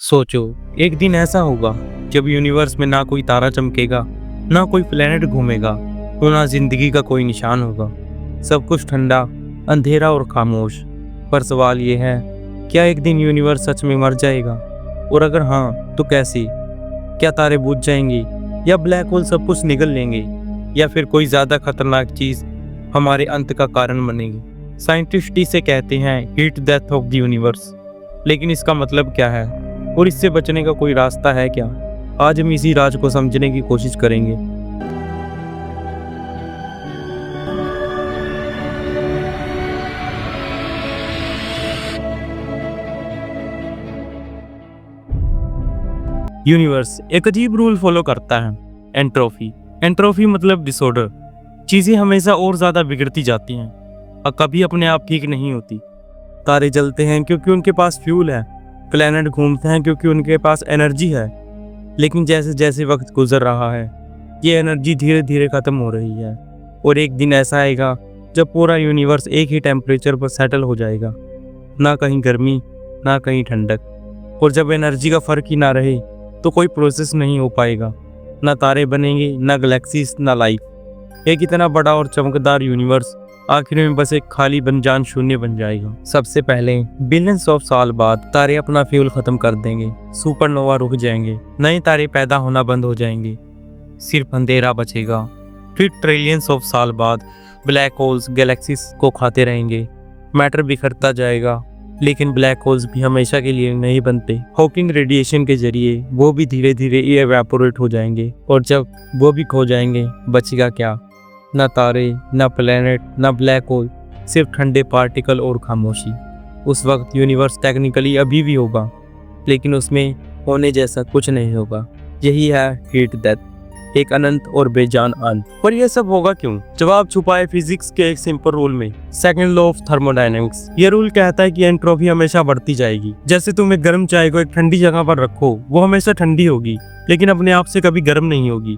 सोचो, एक दिन ऐसा होगा जब यूनिवर्स में ना कोई तारा चमकेगा, ना कोई प्लेनेट घूमेगा और ना जिंदगी का कोई निशान होगा। सब कुछ ठंडा, अंधेरा और खामोश। पर सवाल ये है, क्या एक दिन यूनिवर्स सच में मर जाएगा? और अगर हाँ, तो कैसे? क्या तारे बुझ जाएंगे, या ब्लैक होल सब कुछ निगल लेंगे, या फिर कोई ज्यादा खतरनाक चीज हमारे अंत का कारण बनेगी? साइंटिस्ट इसे कहते हैं heat death of the universe. लेकिन इसका मतलब क्या है और इससे बचने का कोई रास्ता है क्या? आज हम इसी राज को समझने की कोशिश करेंगे। यूनिवर्स एक अजीब रूल फॉलो करता है, एंट्रोपी। एंट्रोपी मतलब डिसऑर्डर। चीजें हमेशा और ज्यादा बिगड़ती जाती हैं और कभी अपने आप ठीक नहीं होती। तारे जलते हैं क्योंकि उनके पास फ्यूल है, प्लेनेट घूमते हैं क्योंकि उनके पास एनर्जी है। लेकिन जैसे जैसे वक्त गुजर रहा है, ये एनर्जी धीरे धीरे खत्म हो रही है और एक दिन ऐसा आएगा जब पूरा यूनिवर्स एक ही टेम्परेचर पर सेटल हो जाएगा। ना कहीं गर्मी, ना कहीं ठंडक। और जब एनर्जी का फर्क ही ना रहे तो कोई प्रोसेस नहीं हो पाएगा। ना तारे बनेंगे, ना गैलेक्सीज, ना लाइफ। एक इतना बड़ा और चमकदार यूनिवर्स आखिर में बस एक खाली बनजान शून्य बन जाएगा। सबसे पहले बिलियंस ऑफ साल बाद तारे अपना फ्यूल खत्म कर देंगे, सुपरनोवा रुक जाएंगे, नए तारे पैदा होना बंद हो जाएंगे, सिर्फ अंधेरा बचेगा। फिर ट्रिलियंस ऑफ साल बाद ब्लैक होल्स गैलेक्सीज को खाते रहेंगे, मैटर बिखरता जाएगा। लेकिन ब्लैक होल्स भी हमेशा के लिए नहीं बनते। हॉकिंग रेडिएशन के जरिए वो भी धीरे धीरे इवेपोरेट हो जाएंगे और जब वो भी खो जाएंगे, बचेगा क्या? ना तारे, ना प्लेनेट, ना ब्लैक होल, सिर्फ ठंडे पार्टिकल और खामोशी। उस वक्त यूनिवर्स टेक्निकली अभी भी होगा, लेकिन उसमें होने जैसा कुछ नहीं होगा। यही है हीट डेथ, एक अनंत और बेजान अंत। पर यह सब होगा क्यों? जवाब छुपा है फिजिक्स के एक सिंपल रूल में, सेकंड लॉ ऑफ थर्मोडायनेमिक्स। ये रूल कहता है कि एंट्रोपी हमेशा बढ़ती जाएगी। जैसे तुम एक गर्म चाय को एक ठंडी जगह पर रखो, वो हमेशा ठंडी होगी, लेकिन अपने आप से कभी गर्म नहीं होगी।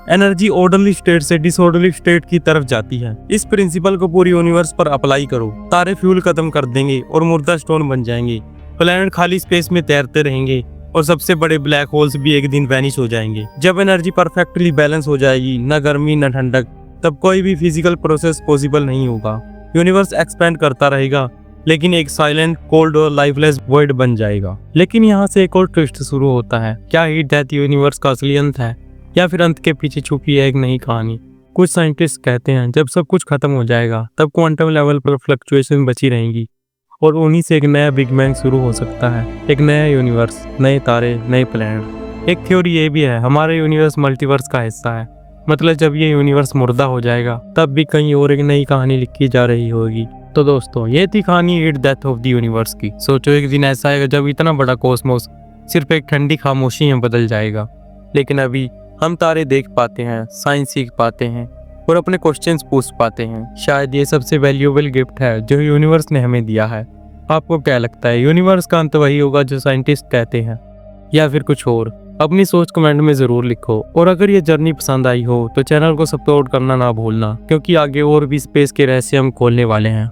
एनर्जी ऑर्डरली स्टेट से डिसऑर्डरली स्टेट की तरफ जाती है। इस प्रिंसिपल को पूरी यूनिवर्स पर अप्लाई करो। तारे फ्यूल खत्म कर देंगे और मुर्दा स्टोन बन जाएंगे, प्लैनेट खाली स्पेस में तैरते रहेंगे और सबसे बड़े ब्लैक होल्स भी एक दिन वैनिश हो जाएंगे। जब एनर्जी परफेक्टली बैलेंस हो जाएगी, न गर्मी न ठंडक, तब कोई भी फिजिकल प्रोसेस पॉसिबल नहीं होगा। यूनिवर्स एक्सपेंड करता रहेगा, लेकिन एक साइलेंट, कोल्ड और लाइफलेस वॉइड बन जाएगा। लेकिन यहाँ से एक और ट्विस्ट शुरू होता है। क्या हीट डेथ यूनिवर्स का असली अंत है, या फिर अंत के पीछे छुपी है एक नई कहानी? कुछ साइंटिस्ट कहते हैं जब सब कुछ खत्म हो जाएगा, तब क्वांटम लेवल पर फ्लक्चुएशन बची रहेंगी और उन्हीं से एक नया बिग बैंग शुरू हो सकता है। एक नया यूनिवर्स, नए तारे, नए प्लैनेट। एक थ्योरी ये भी है, हमारा यूनिवर्स मल्टीवर्स का हिस्सा है। मतलब जब ये यूनिवर्स मुर्दा हो जाएगा, तब भी कहीं और एक नई कहानी लिखी जा रही होगी। तो दोस्तों, ये थी कहानी heat death of the universe की। सोचो, एक दिन ऐसा आएगा जब इतना बड़ा कॉस्मोस सिर्फ एक ठंडी खामोशी में बदल जाएगा। लेकिन अभी हम तारे देख पाते हैं, साइंस सीख पाते हैं और अपने क्वेश्चंस पूछ पाते हैं। शायद ये सबसे वैल्यूएबल गिफ्ट है जो यूनिवर्स ने हमें दिया है। आपको क्या लगता है, यूनिवर्स का अंत वही होगा जो साइंटिस्ट कहते हैं, या फिर कुछ और? अपनी सोच कमेंट में ज़रूर लिखो। और अगर ये जर्नी पसंद आई हो तो चैनल को सपोर्ट करना ना भूलना, क्योंकि आगे और भी स्पेस के रहस्य हम खोलने वाले हैं।